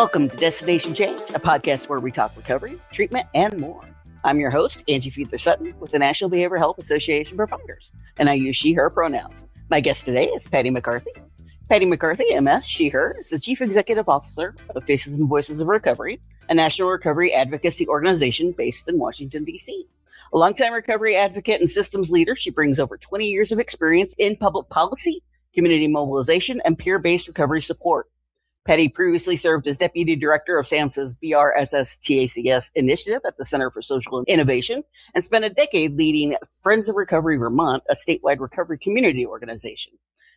Welcome to Destination Change, a podcast where we talk recovery, treatment, and more. I'm your host, Angie Fiedler-Sutton, with the National Behavioral Health Association Providers, and I use she, her pronouns. My guest today is Patty McCarthy. Patty McCarthy, MS, she, her, is the Chief Executive Officer of Faces and Voices of Recovery, a national recovery advocacy organization based in Washington, D.C. A longtime recovery advocate and systems leader, she brings over 20 years of experience in public policy, community mobilization, and peer-based recovery support. Patty previously served as Deputy Director of SAMHSA's BRSS-TACS initiative at the Center for Social Innovation and spent a decade leading Friends of Recovery Vermont, a statewide recovery community organization.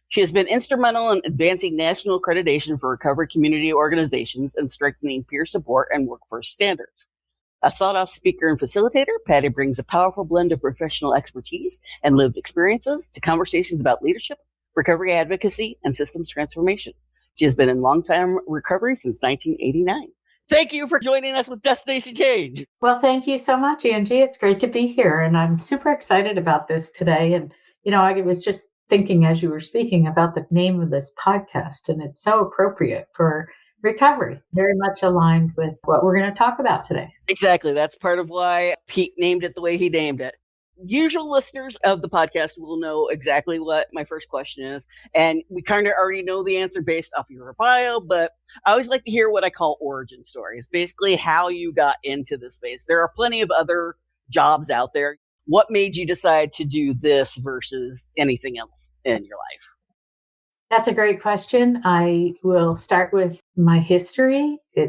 She has been instrumental in advancing national accreditation for recovery community organizations and strengthening peer support and workforce standards. A sought-after speaker and facilitator, Patty brings a powerful blend of professional expertise and lived experiences to conversations about leadership, recovery advocacy, and systems transformation. She has been in long-term recovery since 1989. Thank you for joining us with Destination Change. Well, thank you so much, Angie. It's great to be here, and I'm super excited about this today. And, I was just thinking as you were speaking about the name of this podcast, and it's so appropriate for recovery, very much aligned with what we're going to talk about today. Exactly. That's part of why Pete named it the way he named it. Usual listeners of the podcast will know exactly what my first question is, and we kind of already know the answer based off of your bio, but I always like to hear what I call origin stories, basically how you got into this space. There are plenty of other jobs out there. What made you decide to do this versus anything else in your life? That's a great question. I will start with my history. I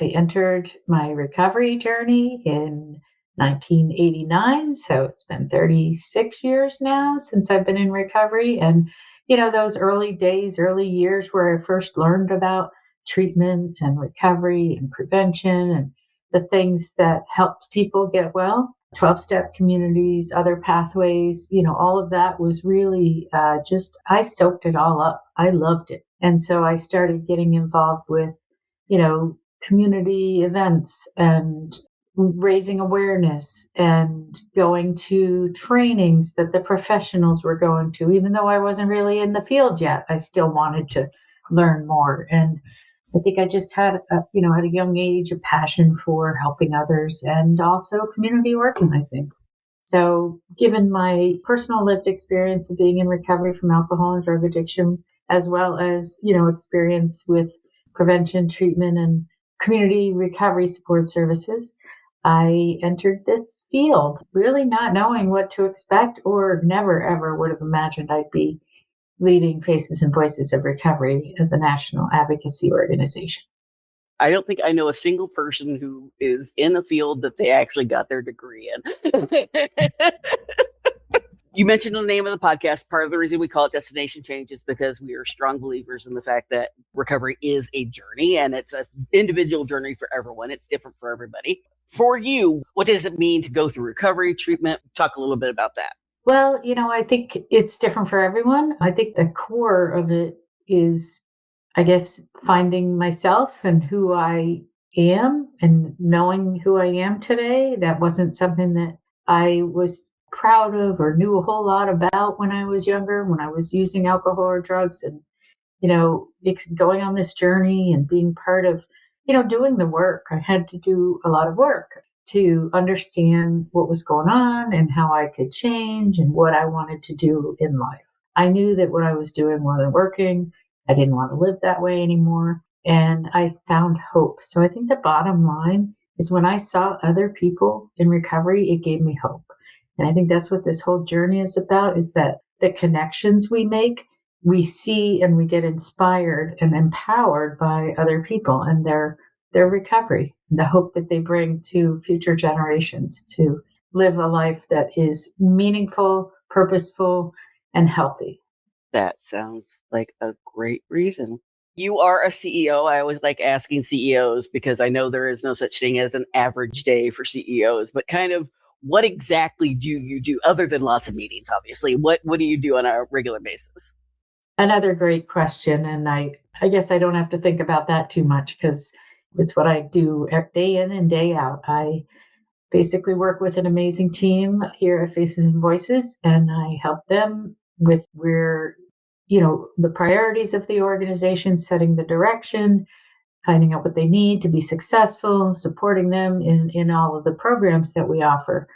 entered my recovery journey in 1989. So it's been 36 years now since I've been in recovery. And, those early years where I first learned about treatment and recovery and prevention and the things that helped people get well, 12-step communities, other pathways, all of that was really I soaked it all up. I loved it. And so I started getting involved with, community events and raising awareness and going to trainings that the professionals were going to. Even though I wasn't really in the field yet, I still wanted to learn more. And I think I just had, at a young age, a passion for helping others and also community organizing. So given my personal lived experience of being in recovery from alcohol and drug addiction, as well as, experience with prevention, treatment, and community recovery support services, I entered this field really not knowing what to expect or never, ever would have imagined I'd be leading Faces and Voices of Recovery as a national advocacy organization. I don't think I know a single person who is in a field that they actually got their degree in. You mentioned the name of the podcast. Part of the reason we call it Destination Change is because we are strong believers in the fact that recovery is a journey, and it's an individual journey for everyone. It's different for everybody. For you, what does it mean to go through recovery, treatment? Talk a little bit about that. Well, I think it's different for everyone. I think the core of it is, I guess, finding myself and who I am and knowing who I am today. That wasn't something that I was proud of or knew a whole lot about when I was younger, when I was using alcohol or drugs, and, going on this journey and being part of, doing the work. I had to do a lot of work to understand what was going on and how I could change and what I wanted to do in life. I knew that what I was doing wasn't working. I didn't want to live that way anymore. And I found hope. So I think the bottom line is when I saw other people in recovery, it gave me hope. And I think that's what this whole journey is about, is that the connections we make, we see and we get inspired and empowered by other people and their recovery, and the hope that they bring to future generations to live a life that is meaningful, purposeful, and healthy. That sounds like a great reason. You are a CEO. I always like asking CEOs because I know there is no such thing as an average day for CEOs, but kind of what exactly do you do other than lots of meetings, obviously? What do you do on a regular basis? Another great question. And I guess I don't have to think about that too much because it's what I do day in and day out. I basically work with an amazing team here at Faces and Voices, and I help them with the priorities of the organization, setting the direction, finding out what they need to be successful, supporting them in all of the programs that we offer.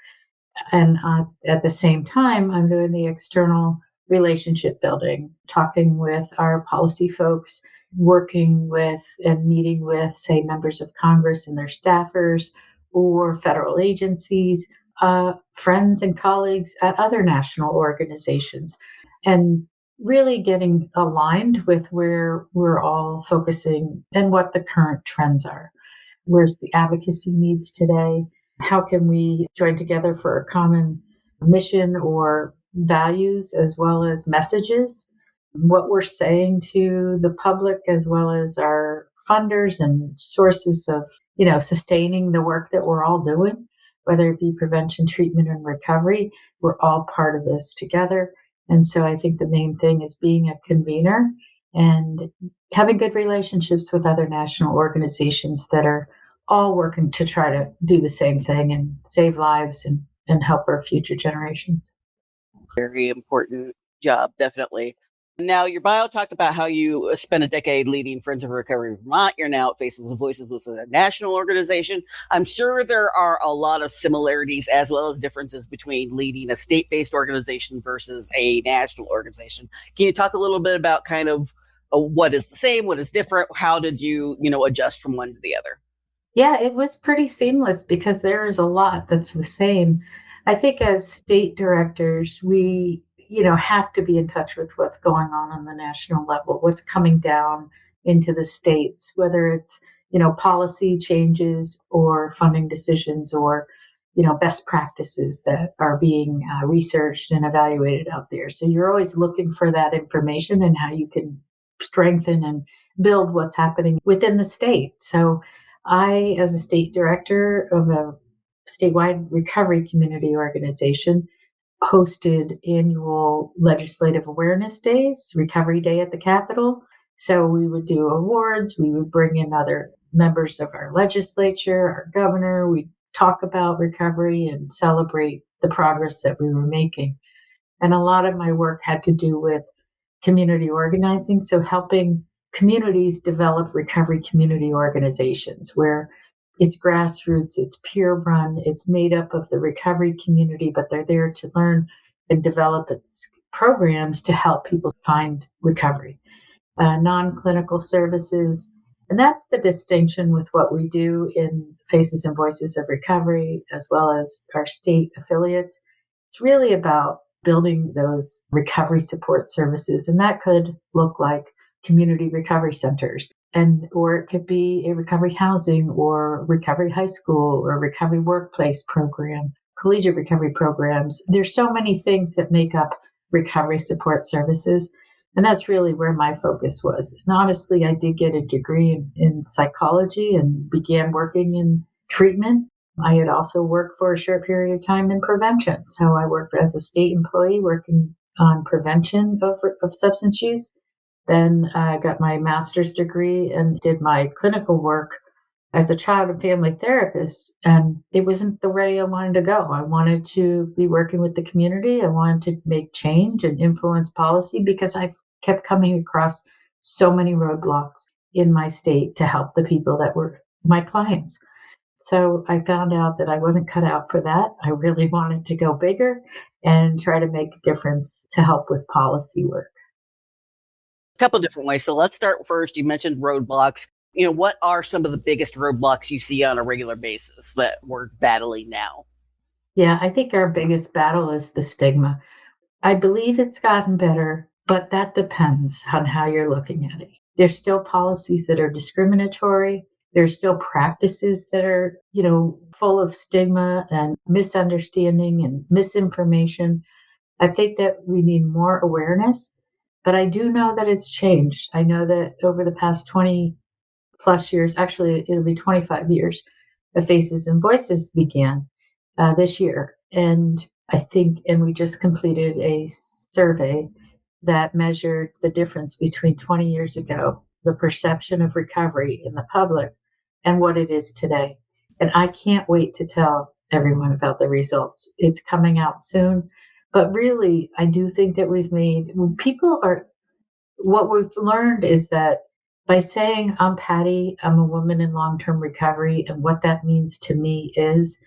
And at the same time, I'm doing the external relationship building, talking with our policy folks, working with and meeting with, say, members of Congress and their staffers or federal agencies, friends and colleagues at other national organizations, and really getting aligned with where we're all focusing and what the current trends are. Where's the advocacy needs today? How can we join together for a common mission or values as well as messages? What we're saying to the public as well as our funders and sources of, sustaining the work that we're all doing, whether it be prevention, treatment, and recovery, we're all part of this together. And so I think the main thing is being a convener and having good relationships with other national organizations that are all working to try to do the same thing and save lives and help our future generations. Very important job, definitely. Now, your bio talked about how you spent a decade leading Friends of Recovery Vermont. You're now at Faces and Voices with a national organization. I'm sure there are a lot of similarities as well as differences between leading a state-based organization versus a national organization. Can you talk a little bit about kind of what is the same, what is different? How did you, adjust from one to the other? Yeah, it was pretty seamless because there is a lot that's the same. I think as state directors, we, have to be in touch with what's going on the national level, what's coming down into the states, whether it's, policy changes or funding decisions or, best practices that are being researched and evaluated out there. So you're always looking for that information and how you can strengthen and build what's happening within the state. So I, as a state director of a statewide recovery community organization, hosted annual legislative awareness days, Recovery Day at the Capitol. So we would do awards, we would bring in other members of our legislature, our governor, we'd talk about recovery and celebrate the progress that we were making. And a lot of my work had to do with community organizing, so helping communities develop recovery community organizations where it's grassroots, it's peer run, it's made up of the recovery community, but they're there to learn and develop its programs to help people find recovery, non-clinical services. And that's the distinction with what we do in Faces and Voices of Recovery, as well as our state affiliates. It's really about building those recovery support services. And that could look like community recovery centers, or it could be a recovery housing or recovery high school or recovery workplace program, collegiate recovery programs. There's so many things that make up recovery support services. And that's really where my focus was. And honestly, I did get a degree in psychology and began working in treatment. I had also worked for a short period of time in prevention. So I worked as a state employee working on prevention of substance use. Then I got my master's degree and did my clinical work as a child and family therapist. And it wasn't the way I wanted to go. I wanted to be working with the community. I wanted to make change and influence policy because I kept coming across so many roadblocks in my state to help the people that were my clients. So I found out that I wasn't cut out for that. I really wanted to go bigger and try to make a difference to help with policy work. A couple of different ways. So let's start first. You mentioned roadblocks. What are some of the biggest roadblocks you see on a regular basis that we're battling now? Yeah, I think our biggest battle is the stigma. I believe it's gotten better, but that depends on how you're looking at it. There's still policies that are discriminatory. There's still practices that are, full of stigma and misunderstanding and misinformation. I think that we need more awareness, but I do know that it's changed. I know that over the past 20 plus years, actually, it'll be 25 years, the Faces and Voices began this year. And we just completed a survey that measured the difference between 20 years ago, the perception of recovery in the public, and what it is today. And I can't wait to tell everyone about the results. It's coming out soon. But really, I do think that what we've learned is that by saying, I'm Patty, I'm a woman in long-term recovery, and what that means to me is,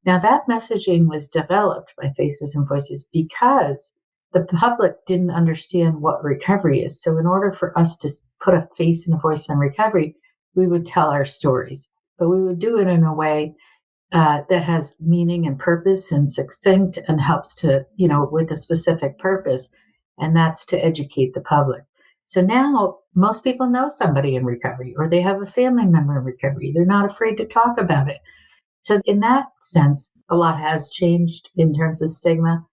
now that messaging was developed by Faces and Voices because the public didn't understand what recovery is. So in order for us to put a face and a voice on recovery, we would tell our stories, but we would do it in a way that has meaning and purpose and succinct and helps to, with a specific purpose, and that's to educate the public. So now most people know somebody in recovery or they have a family member in recovery. They're not afraid to talk about it. So in that sense, a lot has changed in terms of stigma.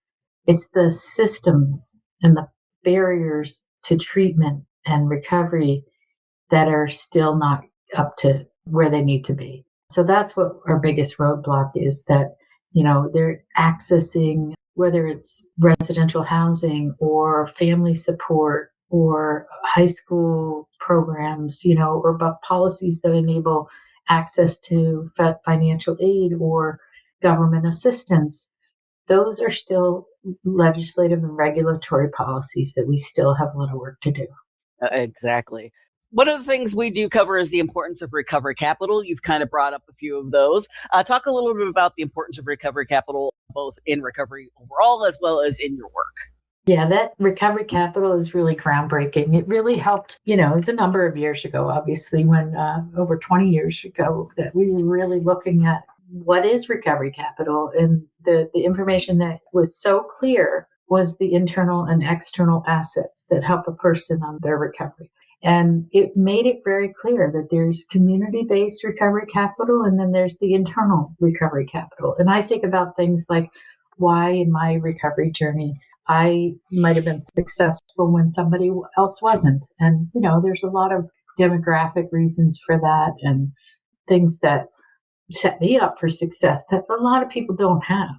It's the systems and the barriers to treatment and recovery that are still not up to where they need to be. So that's what our biggest roadblock is, that, they're accessing, whether it's residential housing or family support or high school programs, or about policies that enable access to financial aid or government assistance. Those are still legislative and regulatory policies that we still have a little work to do. Exactly. One of the things we do cover is the importance of recovery capital. You've kind of brought up a few of those. Talk a little bit about the importance of recovery capital, both in recovery overall as well as in your work. Yeah, that recovery capital is really groundbreaking. It really helped, it was a number of years ago, obviously, when over 20 years ago, that we were really looking at what is recovery capital. And the information that was so clear was the internal and external assets that help a person on their recovery. And it made it very clear that there's community-based recovery capital, and then there's the internal recovery capital. And I think about things like why in my recovery journey I might have been successful when somebody else wasn't. And, there's a lot of demographic reasons for that and things that set me up for success that a lot of people don't have.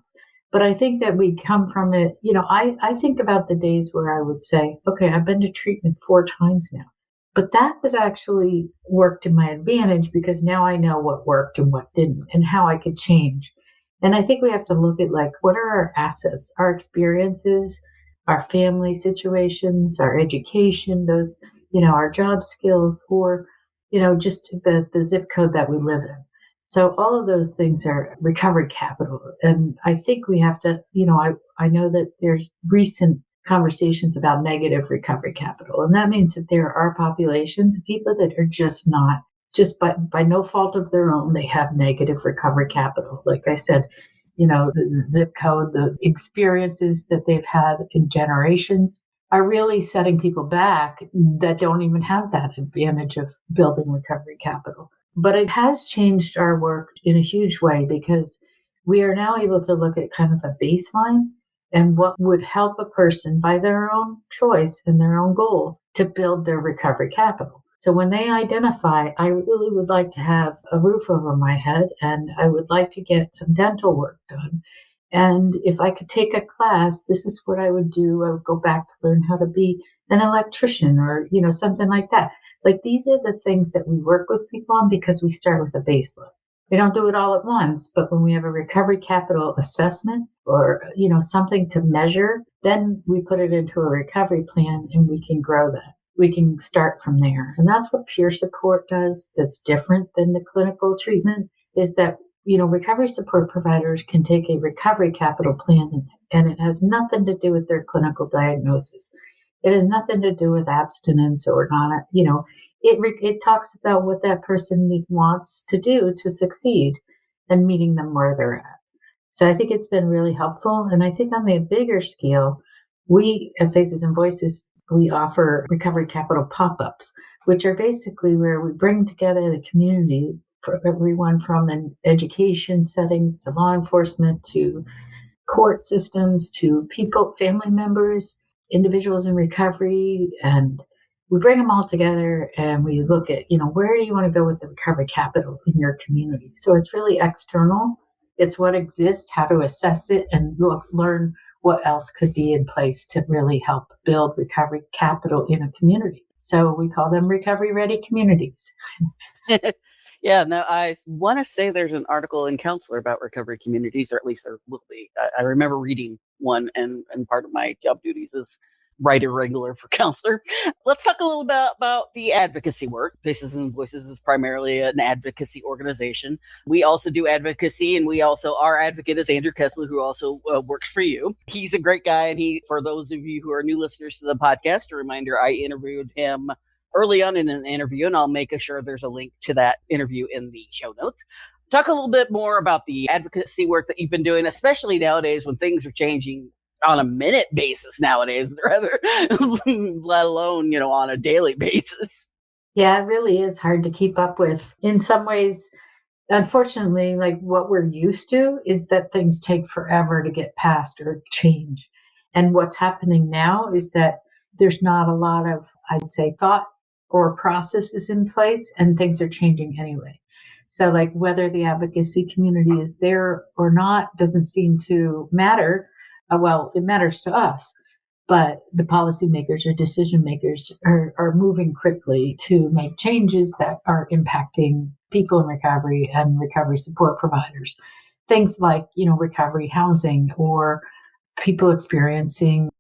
But I think that we come from it. I think about the days where I would say, okay, I've been to treatment 4 times now. But that was actually worked in my advantage because now I know what worked and what didn't and how I could change. And I think we have to look at what are our assets, our experiences, our family situations, our education, those, our job skills, or, just the zip code that we live in. So all of those things are recovery capital. And I think we have to, I know that there's recent conversations about negative recovery capital. And that means that there are populations of people that are just not, just by no fault of their own, they have negative recovery capital. Like I said, the zip code, the experiences that they've had in generations are really setting people back that don't even have that advantage of building recovery capital. But it has changed our work in a huge way because we are now able to look at kind of a baseline and what would help a person by their own choice and their own goals to build their recovery capital. So when they identify, I really would like to have a roof over my head and I would like to get some dental work done. And if I could take a class, this is what I would do. I would go back to learn how to be an electrician or, something like that. These are the things that we work with people on because we start with a baseline. We don't do it all at once, but when we have a recovery capital assessment or, something to measure, then we put it into a recovery plan and we can grow that. We can start from there. And that's what peer support does. That's different than the clinical treatment, is that, recovery support providers can take a recovery capital plan and it has nothing to do with their clinical diagnosis. It has nothing to do with abstinence or not, it talks about what that person wants to do to succeed and meeting them where they're at. So I think it's been really helpful. And I think on the bigger scale, we at Faces and Voices, we offer recovery capital pop-ups, which are basically where we bring together the community for everyone from an education settings to law enforcement to court systems to people, family members, individuals in recovery, and we bring them all together and we look at, where do you want to go with the recovery capital in your community? So it's really external. It's what exists, how to assess it, and learn what else could be in place to really help build recovery capital in a community. So we call them recovery ready communities. Yeah, no, I want to say there's an article in Counselor about recovery communities, or at least there will be. I remember reading one, and part of my job duties is writer regular for counselor. Let's talk a little bit about the advocacy work. Faces and Voices is primarily an advocacy organization. We also do advocacy, and our advocate is Andrew Kessler, who also works for you. He's a great guy, and for those of you who are new listeners to the podcast, a reminder, I interviewed him early on in an interview, and I'll make sure there's a link to that interview in the show notes. Talk a little bit more about the advocacy work that you've been doing, especially nowadays when things are changing on a minute basis nowadays, rather, let alone, on a daily basis. Yeah, it really is hard to keep up with. In some ways, unfortunately, like what we're used to is that things take forever to get passed or change. And what's happening now is that there's not a lot of, I'd say, thought or processes in place, and things are changing anyway. So like whether the advocacy community is there or not doesn't seem to matter. Well, it matters to us, but the policymakers or decision makers are moving quickly to make changes that are impacting people in recovery and recovery support providers. Things like, recovery housing or people experiencing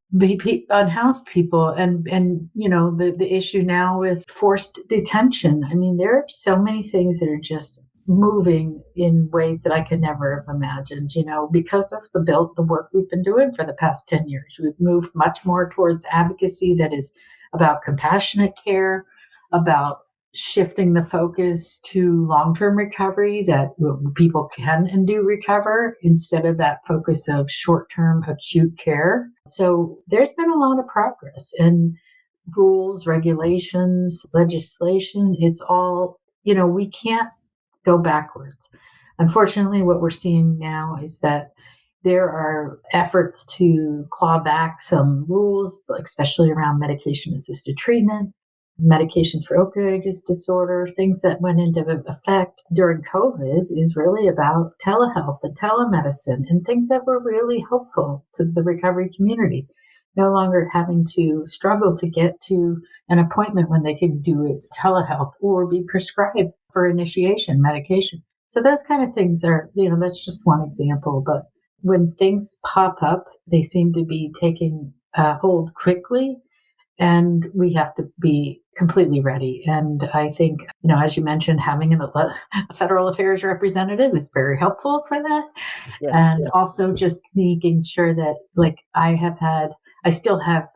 unhoused people and the issue now with forced detention. I mean, there are so many things that are just moving in ways that I could never have imagined, because of the work we've been doing for the past 10 years. We've moved much more towards advocacy that is about compassionate care, about shifting the focus to long-term recovery, that people can and do recover instead of that focus of short-term acute care. So there's been a lot of progress in rules, regulations, legislation. It's all, we can't go backwards. Unfortunately, what we're seeing now is that there are efforts to claw back some rules, especially around medication-assisted treatment, medications for opioid use disorder. Things that went into effect during COVID is really about telehealth and telemedicine and things that were really helpful to the recovery community. No longer having to struggle to get to an appointment when they can do it telehealth or be prescribed for initiation medication. So those kind of things are, that's just one example. But when things pop up, they seem to be taking hold quickly, and we have to be completely ready. And I think, as you mentioned, having a federal affairs representative is very helpful for that. Yeah, and also just making sure that, I still have,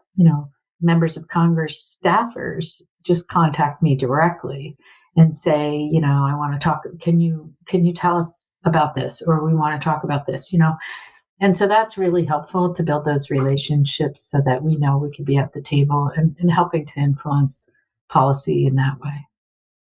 members of Congress staffers just contact me directly and say, I want to talk. Can you tell us about this? Or we want to talk about this, And so that's really helpful to build those relationships so that we know we can be at the table and helping to influence policy in that way.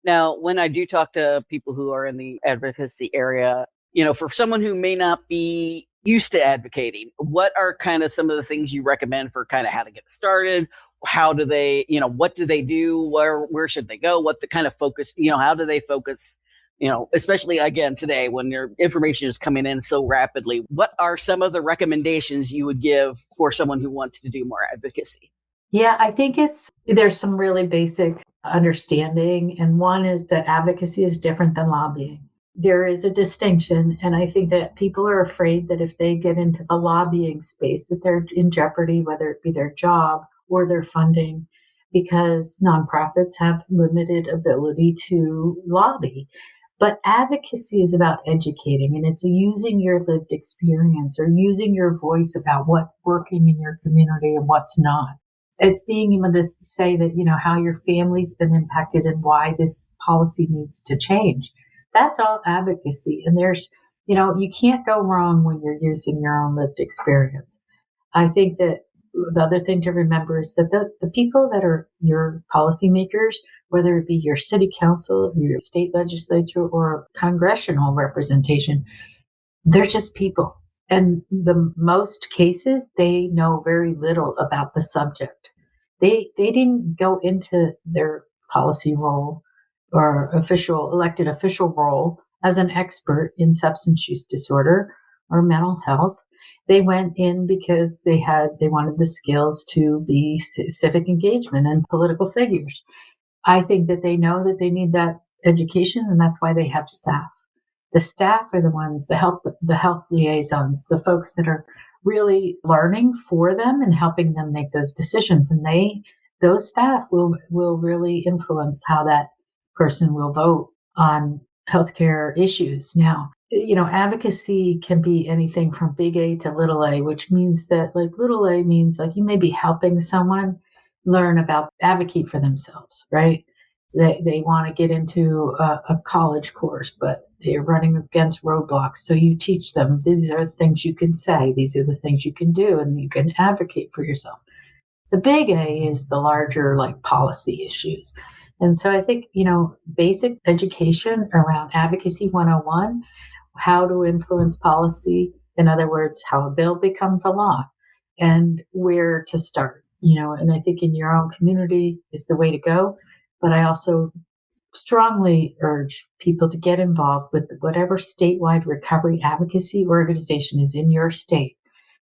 Now, when I do talk to people who are in the advocacy area, for someone who may not be used to advocating, what are kind of some of the things you recommend for kind of how to get started? How do they, what do they do? Where should they go? What the kind of focus, how do they focus, especially again today when your information is coming in so rapidly? What are some of the recommendations you would give for someone who wants to do more advocacy? Yeah, I think there's some really basic understanding. And one is that advocacy is different than lobbying. There is a distinction. And I think that people are afraid that if they get into the lobbying space, that they're in jeopardy, whether it be their job or their funding, because nonprofits have limited ability to lobby. But advocacy is about educating, and it's using your lived experience or using your voice about what's working in your community and what's not. It's being able to say that, how your family's been impacted and why this policy needs to change. That's all advocacy. And there's, you can't go wrong when you're using your own lived experience. I think that the other thing to remember is that the people that are your policymakers, whether it be your city council, your state legislature, or congressional representation, they're just people. And the most cases, they know very little about the subject. They didn't go into their policy role or elected official role as an expert in substance use disorder or mental health. They went in because they wanted the skills to be civic engagement and political figures. I think that they know that they need that education, and that's why they have staff. The staff are the ones, the health liaisons, the folks that are really learning for them and helping them make those decisions. And those staff will really influence how that person will vote on healthcare issues. Now, advocacy can be anything from big A to little a, which means that like little a means like you may be helping someone learn about advocate for themselves, right? They want to get into a college course, but they're running against roadblocks. So you teach them, these are the things you can say, these are the things you can do, and you can advocate for yourself. The big A is the larger like policy issues. And so I think, basic education around advocacy 101, how to influence policy, in other words, how a bill becomes a law and where to start, and I think in your own community is the way to go. But I also strongly urge people to get involved with whatever statewide recovery advocacy organization is in your state,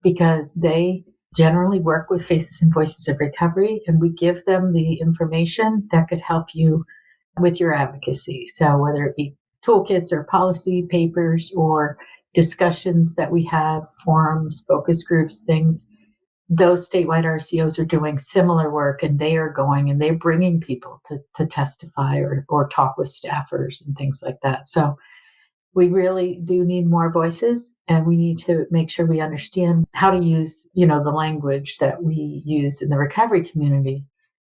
because they generally work with Faces and Voices of Recovery, and we give them the information that could help you with your advocacy. So whether it be toolkits or policy papers or discussions that we have, forums, focus groups, things, those statewide RCOs are doing similar work, and they are going and they're bringing people to testify or talk with staffers and things like that. So we really do need more voices, and we need to make sure we understand how to use, the language that we use in the recovery community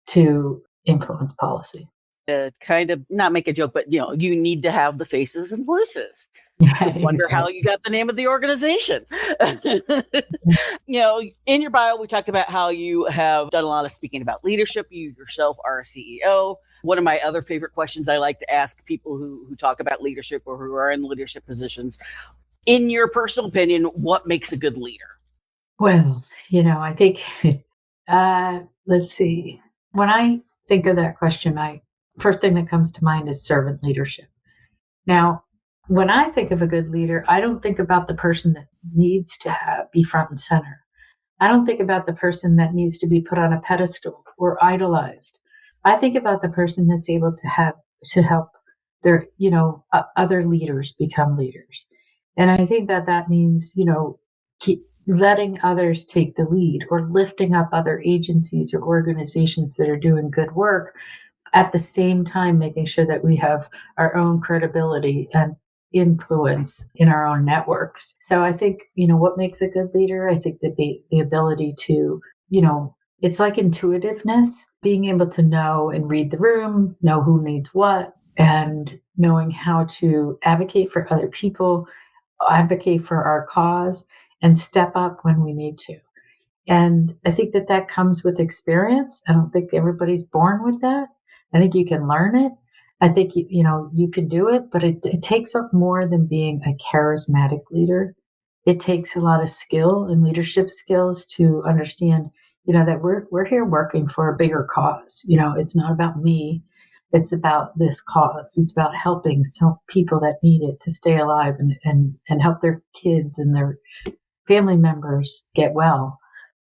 to influence policy. Kind of not make a joke, but you need to have the faces and voices. Yeah, I wonder how you got the name of the organization. In your bio, we talked about how you have done a lot of speaking about leadership. You yourself are a CEO. One of my other favorite questions I like to ask people who talk about leadership or who are in leadership positions, in your personal opinion, what makes a good leader? Well, I think, let's see. When I think of that question, first thing that comes to mind is servant leadership. Now, when I think of a good leader, I don't think about the person that needs to be front and center. I don't think about the person that needs to be put on a pedestal or idolized. I think about the person that's able to help their, other leaders become leaders. And I think that means, keep letting others take the lead or lifting up other agencies or organizations that are doing good work, at the same time making sure that we have our own credibility and influence in our own networks. So I think, what makes a good leader, I think the ability to, it's like intuitiveness, being able to know and read the room, know who needs what, and knowing how to advocate for other people, advocate for our cause, and step up when we need to. And I think that comes with experience. I don't think everybody's born with that. I think you can learn it. I think, you can do it, but it takes up more than being a charismatic leader. It takes a lot of skill and leadership skills to understand, that we're here working for a bigger cause. It's not about me. It's about this cause. It's about helping some people that need it to stay alive and help their kids and their family members get well.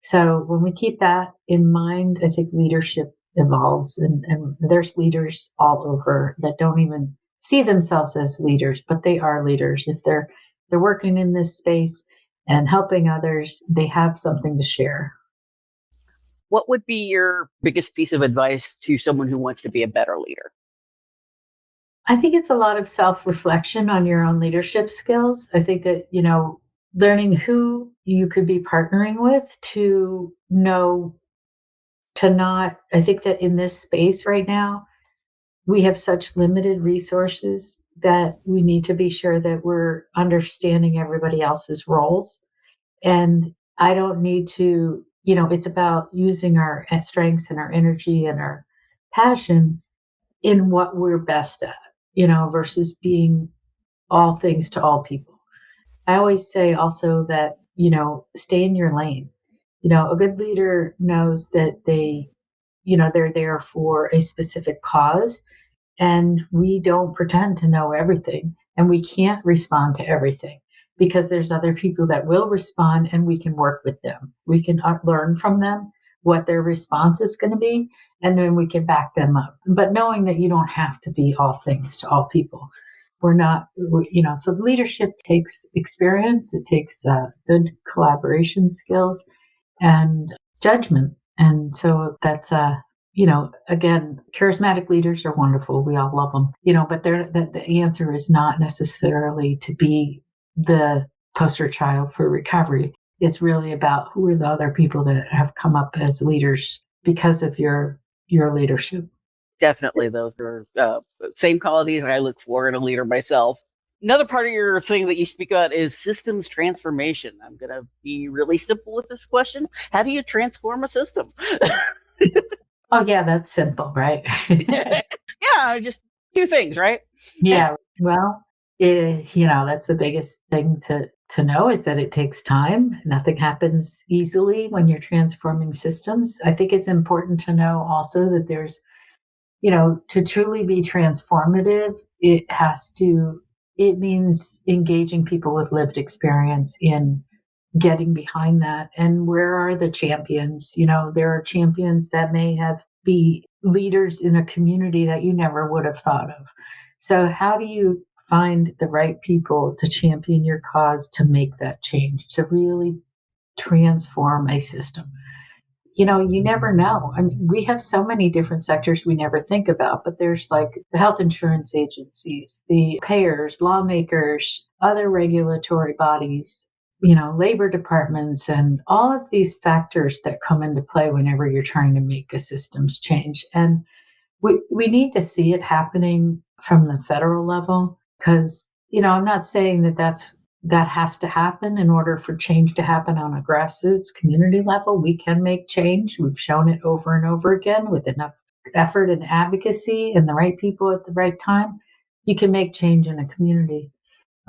So when we keep that in mind, I think leadership evolves, and there's leaders all over that don't even see themselves as leaders, but they are leaders. If they're working in this space and helping others, they have something to share. What would be your biggest piece of advice to someone who wants to be a better leader? I think it's a lot of self-reflection on your own leadership skills. I think that, learning who you could be partnering with to know I think that in this space right now, we have such limited resources that we need to be sure that we're understanding everybody else's roles. And I don't need to, it's about using our strengths and our energy and our passion in what we're best at, versus being all things to all people. I always say also that, stay in your lane. A good leader knows that they're there for a specific cause, and we don't pretend to know everything, and we can't respond to everything because there's other people that will respond, and we can work with them. We can learn from them what their response is going to be, and then we can back them up. But knowing that you don't have to be all things to all people. we're not, so leadership takes experience. It takes good collaboration skills and judgment. And so that's, again, charismatic leaders are wonderful. We all love them, but the answer is not necessarily to be the poster child for recovery. It's really about who are the other people that have come up as leaders because of your leadership. Definitely, those are same qualities I look for in a leader myself. Another part of your thing that you speak about is systems transformation. I'm going to be really simple with this question. How do you transform a system? Oh, yeah, that's simple, right? Yeah, just two things, right? Yeah, well, that's the biggest thing to know is that it takes time. Nothing happens easily when you're transforming systems. I think it's important to know also that there's, to truly be transformative, it means engaging people with lived experience in getting behind that. And where are the champions? There are champions that may be leaders in a community that you never would have thought of. So how do you find the right people to champion your cause, to make that change, to really transform a system? You never know. I mean, we have so many different sectors we never think about, but there's like the health insurance agencies, the payers, lawmakers, other regulatory bodies, labor departments, and all of these factors that come into play whenever you're trying to make a systems change. And we need to see it happening from the federal level because, I'm not saying that has to happen in order for change to happen on a grassroots community level. We can make change. We've shown it over and over again with enough effort and advocacy and the right people at the right time. You can make change in a community.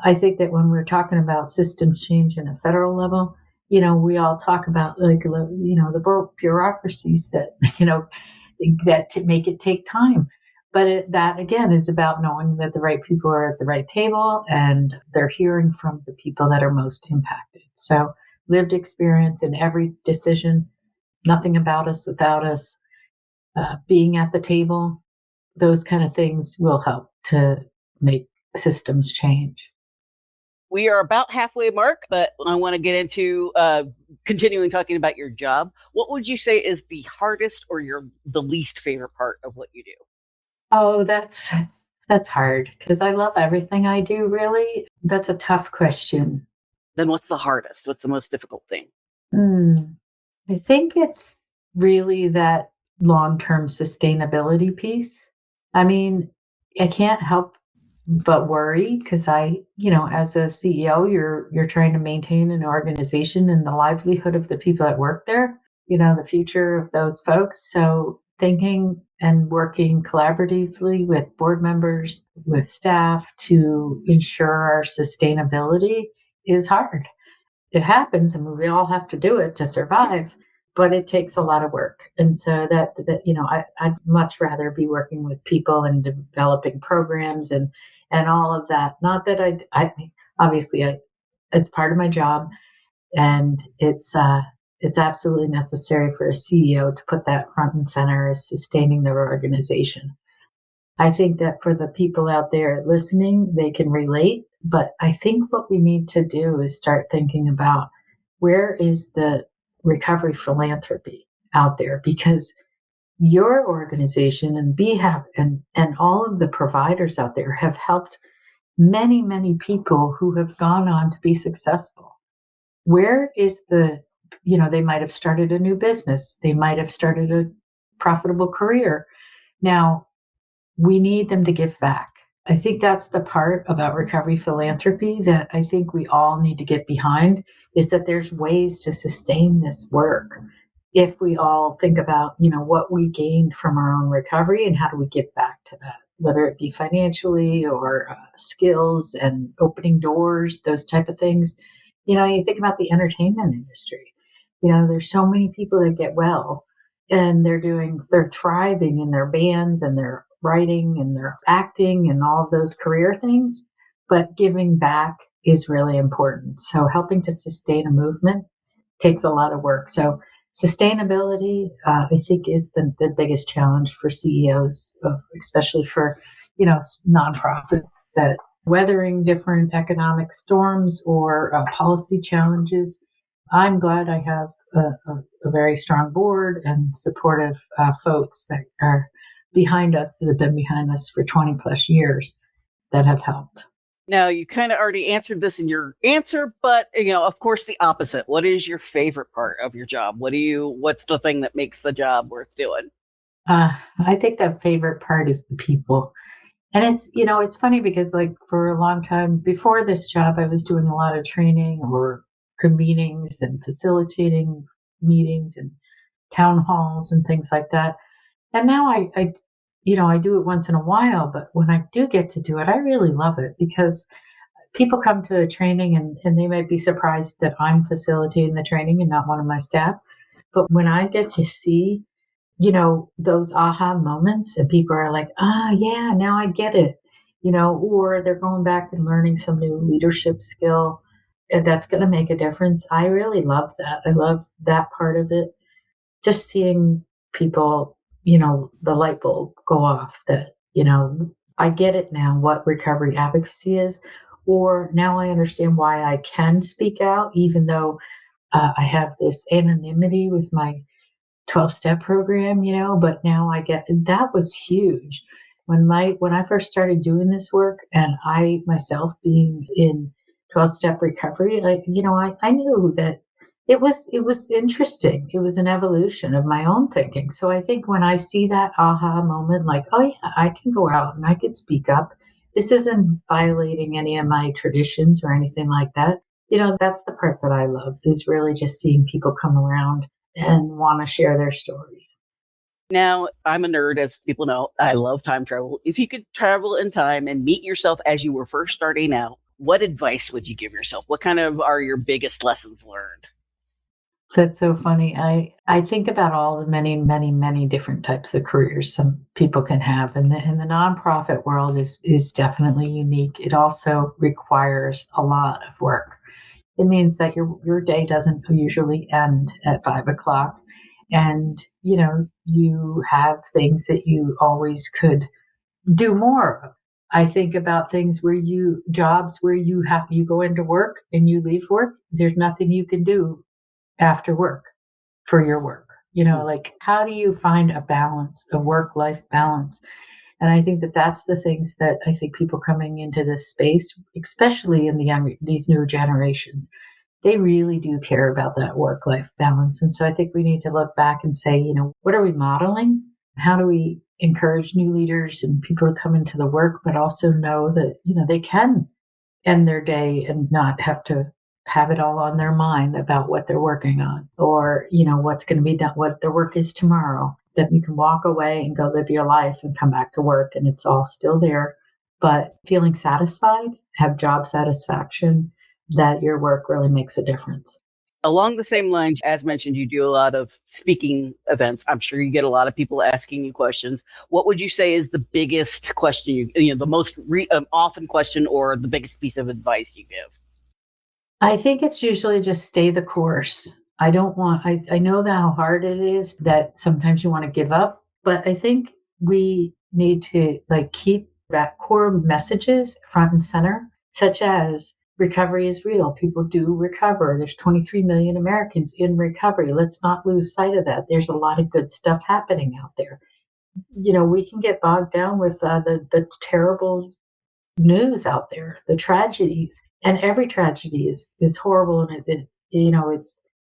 I think that when we're talking about systems change in a federal level, we all talk about the bureaucracies that, that to make it take time. But that, again, is about knowing that the right people are at the right table and they're hearing from the people that are most impacted. So lived experience in every decision, nothing about us without us, being at the table, those kind of things will help to make systems change. We are about halfway mark, but I want to get into continuing talking about your job. What would you say is the hardest or the least favorite part of what you do? Oh, that's hard because I love everything I do, really. That's a tough question. Then what's the hardest? What's the most difficult thing? I think it's really that long-term sustainability piece. I mean, I can't help but worry because as a CEO, you're trying to maintain an organization and the livelihood of the people that work there, the future of those folks. So thinking and working collaboratively with board members, with staff to ensure our sustainability is hard. It happens and we all have to do it to survive, but it takes a lot of work. And so I'd much rather be working with people and developing programs and all of that. Not that obviously it's part of my job, and it's absolutely necessary for a CEO to put that front and center as sustaining their organization. I think that for the people out there listening, they can relate. But I think what we need to do is start thinking about where is the recovery philanthropy out there, because your organization and BHAP and all of the providers out there have helped many, many people who have gone on to be successful. Where is they might have started a new business. They might have started a profitable career. Now, we need them to give back. I think that's the part about recovery philanthropy that I think we all need to get behind, is that there's ways to sustain this work. If we all think about, what we gained from our own recovery and how do we give back to that, whether it be financially or skills and opening doors, those type of things. You think about the entertainment industry. There's so many people that get well and they're thriving in their bands and their writing and their acting and all of those career things, but giving back is really important. So helping to sustain a movement takes a lot of work. So sustainability, I think, is the biggest challenge for CEOs, especially for, nonprofits that weathering different economic storms or policy challenges. I'm glad I have a very strong board and supportive folks that are behind us, that have been behind us for 20 plus years, that have helped. Now, you kind of already answered this in your answer, but, of course, the opposite. What is your favorite part of your job? What's the thing that makes the job worth doing? I think the favorite part is the people. And it's funny because like for a long time before this job, I was doing a lot of training or convenings and facilitating meetings and town halls and things like that. And now I do it once in a while, but when I do get to do it, I really love it because people come to a training and they might be surprised that I'm facilitating the training and not one of my staff. But when I get to see, those aha moments and people are like, yeah, now I get it, or they're going back and learning some new leadership skill that's going to make a difference. I really love that. I love that part of it. Just seeing people, the light bulb go off that, I get it now what recovery advocacy is, or now I understand why I can speak out, even though I have this anonymity with my 12-step program, but now I get that was huge. When I first started doing this work and I myself being in 12-step recovery, I knew that it was interesting. It was an evolution of my own thinking. So I think when I see that aha moment, like, oh yeah, I can go out and I can speak up. This isn't violating any of my traditions or anything like that. That's the part that I love, is really just seeing people come around and want to share their stories. Now, I'm a nerd, as people know. I love time travel. If you could travel in time and meet yourself as you were first starting out, what advice would you give yourself? What kind of are your biggest lessons learned? That's so funny. I think about all the many, many, many different types of careers some people can have. And the nonprofit world is definitely unique. It also requires a lot of work. It means that your day doesn't usually end at 5 o'clock. And, you have things that you always could do more of. I think about things jobs where you go into work and you leave work. There's nothing you can do after work for your work. Like how do you find a balance, a work-life balance? And I think that that's the things that I think people coming into this space, especially in these new generations, they really do care about that work-life balance. And so I think we need to look back and say, what are we modeling? How do we encourage new leaders and people to come into the work, but also know that, they can end their day and not have to have it all on their mind about what they're working on or, what's going to be done, what their work is tomorrow, that you can walk away and go live your life and come back to work and it's all still there, but feeling satisfied, have job satisfaction, that your work really makes a difference. Along the same lines, as mentioned, you do a lot of speaking events. I'm sure you get a lot of people asking you questions. What would you say is the biggest question the most often question or the biggest piece of advice you give? I think it's usually just stay the course. I know that how hard it is, that sometimes you want to give up, but I think we need to keep that core messages front and center, such as recovery is real. People do recover. There's 23 million Americans in recovery. Let's not lose sight of that. There's a lot of good stuff happening out there. We can get bogged down with the terrible news out there, the tragedies, and every tragedy is horrible. And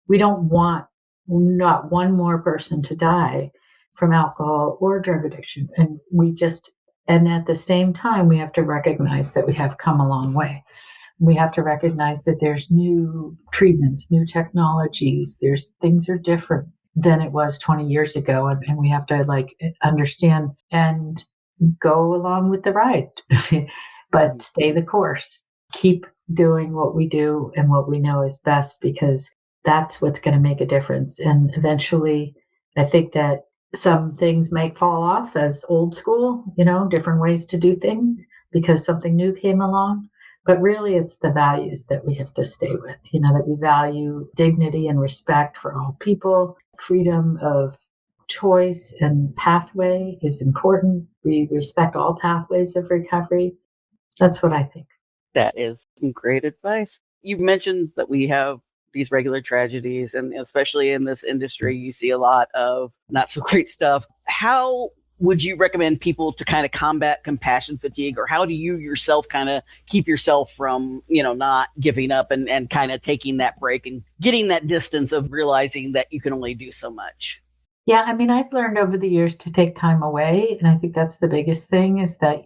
we don't want not one more person to die from alcohol or drug addiction. And at the same time, we have to recognize that we have come a long way. We have to recognize that there's new treatments, new technologies, things are different than it was 20 years ago. And we have to understand and go along with the ride, but stay the course, keep doing what we do and what we know is best, because that's what's going to make a difference. And eventually I think that some things might fall off as old school, different ways to do things because something new came along. But really, it's the values that we have to stay with, that we value dignity and respect for all people, freedom of choice and pathway is important. We respect all pathways of recovery. That's what I think. That is great advice. You mentioned that we have these regular tragedies, and especially in this industry, you see a lot of not so great stuff. How would you recommend people to kind of combat compassion fatigue, or how do you yourself kind of keep yourself from, not giving up and kind of taking that break and getting that distance of realizing that you can only do so much? Yeah, I mean, I've learned over the years to take time away. And I think that's the biggest thing is that,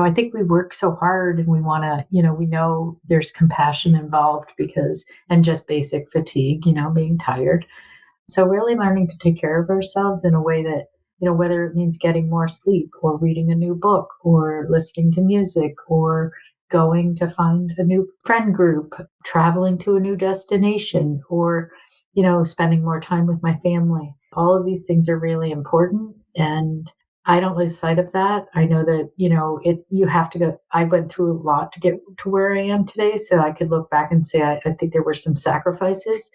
I think we work so hard and we want to, we know there's compassion involved and just basic fatigue, being tired. So really learning to take care of ourselves in a way that, whether it means getting more sleep or reading a new book or listening to music or going to find a new friend group, traveling to a new destination or, spending more time with my family. All of these things are really important. And I don't lose sight of that. I know that, you have to go. I went through a lot to get to where I am today. So I could look back and say, I think there were some sacrifices,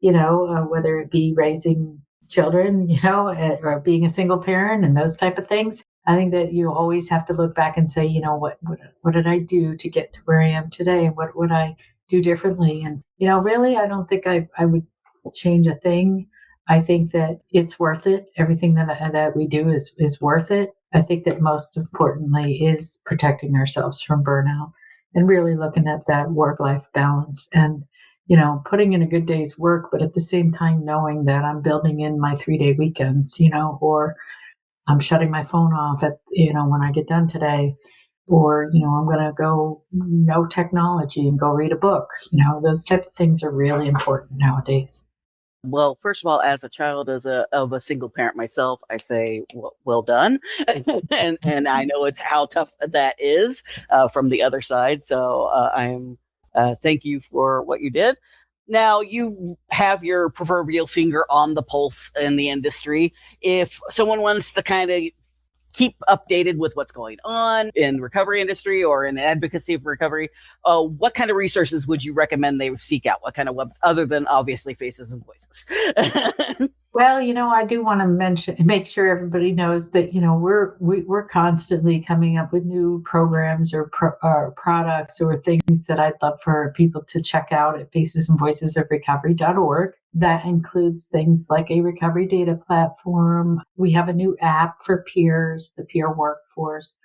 whether it be raising children, or being a single parent and those type of things. I think that you always have to look back and say, what did I do to get to where I am today? What would I do differently? And, really, I don't think I would change a thing. I think that it's worth it. Everything that we do is worth it. I think that most importantly is protecting ourselves from burnout and really looking at that work-life balance and, putting in a good day's work, but at the same time knowing that I'm building in my 3-day weekends, or I'm shutting my phone off when I get done today, or, I'm going to go no technology and go read a book. Those type of things are really important nowadays. Well, first of all, as a child of a single parent myself, I say well done, and I know it's how tough that is from the other side. So I am thank you for what you did. Now you have your proverbial finger on the pulse in the industry. If someone wants to kind of keep updated with what's going on in recovery industry or in advocacy for recovery, what kind of resources would you recommend they seek out? What kind of webs other than obviously Faces and Voices? Well, I do want to make sure everybody knows that, we're constantly coming up with new programs or products or things that I'd love for people to check out at facesandvoicesofrecovery.org. That includes things like a recovery data platform. We have a new app for peers, the peer workforce.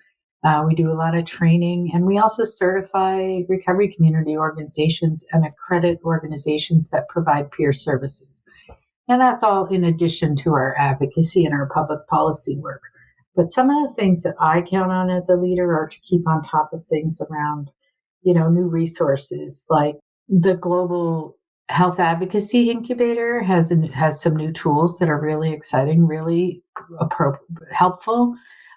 We do a lot of training, and we also certify recovery community organizations and accredit organizations that provide peer services. And that's all in addition to our advocacy and our public policy work. But some of the things that I count on as a leader are to keep on top of things around, new resources like the Global Health Advocacy Incubator has some new tools that are really exciting, really helpful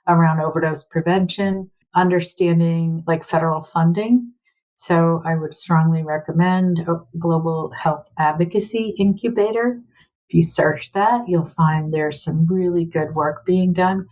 around overdose prevention, understanding like federal funding. So I would strongly recommend a Global Health Advocacy Incubator. If you search that, you'll find there's some really good work being done.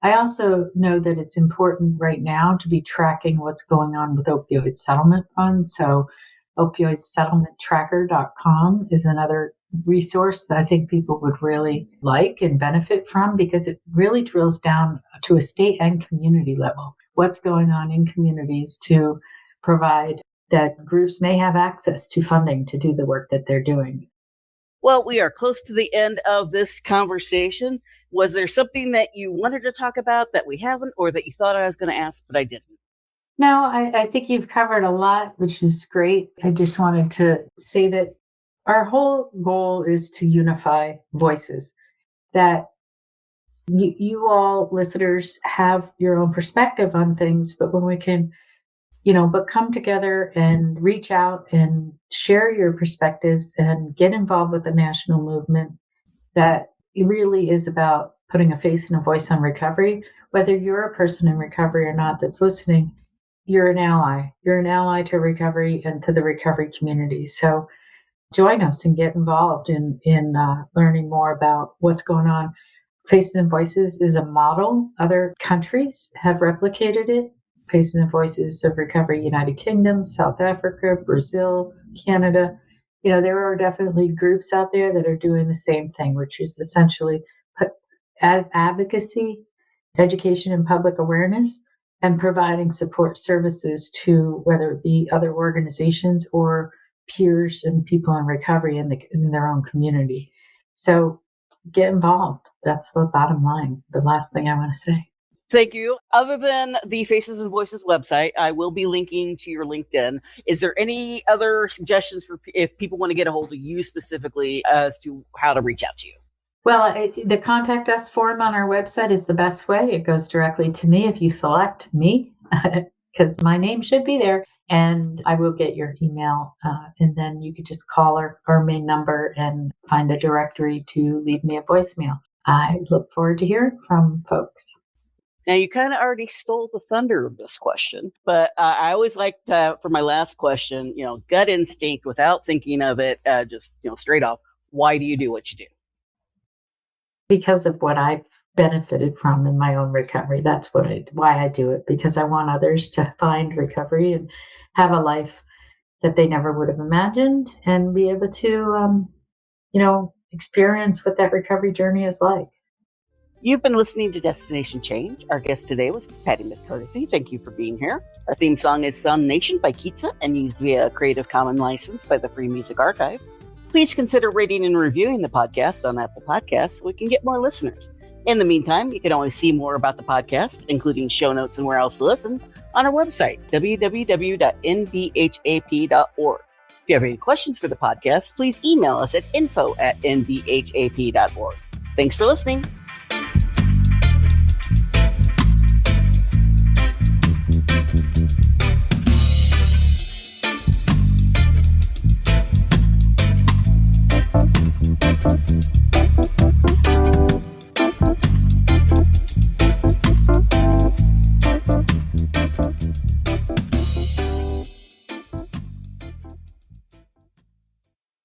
I also know that it's important right now to be tracking what's going on with opioid settlement funds. So opioidsettlementtracker.com is another resource that I think people would really like and benefit from because it really drills down to a state and community level. What's going on in communities to provide that groups may have access to funding to do the work that they're doing. Well, we are close to the end of this conversation. Was there something that you wanted to talk about that we haven't, or that you thought I was going to ask, but I didn't? No, I think you've covered a lot, which is great. I just wanted to say that our whole goal is to unify voices, that you all listeners have your own perspective on things, but when we can but come together and reach out and share your perspectives and get involved with the national movement that really is about putting a face and a voice on recovery. Whether you're a person in recovery or not that's listening, you're an ally. You're an ally to recovery and to the recovery community. So join us and get involved in learning more about what's going on. Faces and Voices is a model. Other countries have replicated it. Faces and Voices of Recovery, United Kingdom, South Africa, Brazil, Canada. There are definitely groups out there that are doing the same thing, which is essentially put advocacy, education, and public awareness and providing support services to whether it be other organizations or peers and people in recovery in their own community. So get involved. That's the bottom line. The last thing I want to say. Thank you. Other than the Faces and Voices website, I will be linking to your LinkedIn. Is there any other suggestions for if people want to get a hold of you specifically as to how to reach out to you? Well, the contact us form on our website is the best way. It goes directly to me if you select me, because my name should be there, and I will get your email. And then you could just call our main number and find a directory to leave me a voicemail. I look forward to hearing from folks. Now, you kind of already stole the thunder of this question, but I always like to, for my last question, gut instinct without thinking of it, just, straight off. Why do you do what you do? Because of what I've benefited from in my own recovery. That's why I do it, because I want others to find recovery and have a life that they never would have imagined and be able to, experience what that recovery journey is like. You've been listening to Destination Change. Our guest today was Patty McCarthy. Thank you for being here. Our theme song is Sun Nation by Keatsa and used via Creative Commons license by the Free Music Archive. Please consider rating and reviewing the podcast on Apple Podcasts so we can get more listeners. In the meantime, you can always see more about the podcast, including show notes and where else to listen, on our website, www.nbhap.org. If you have any questions for the podcast, please email us at info@nbhap.org. Thanks for listening.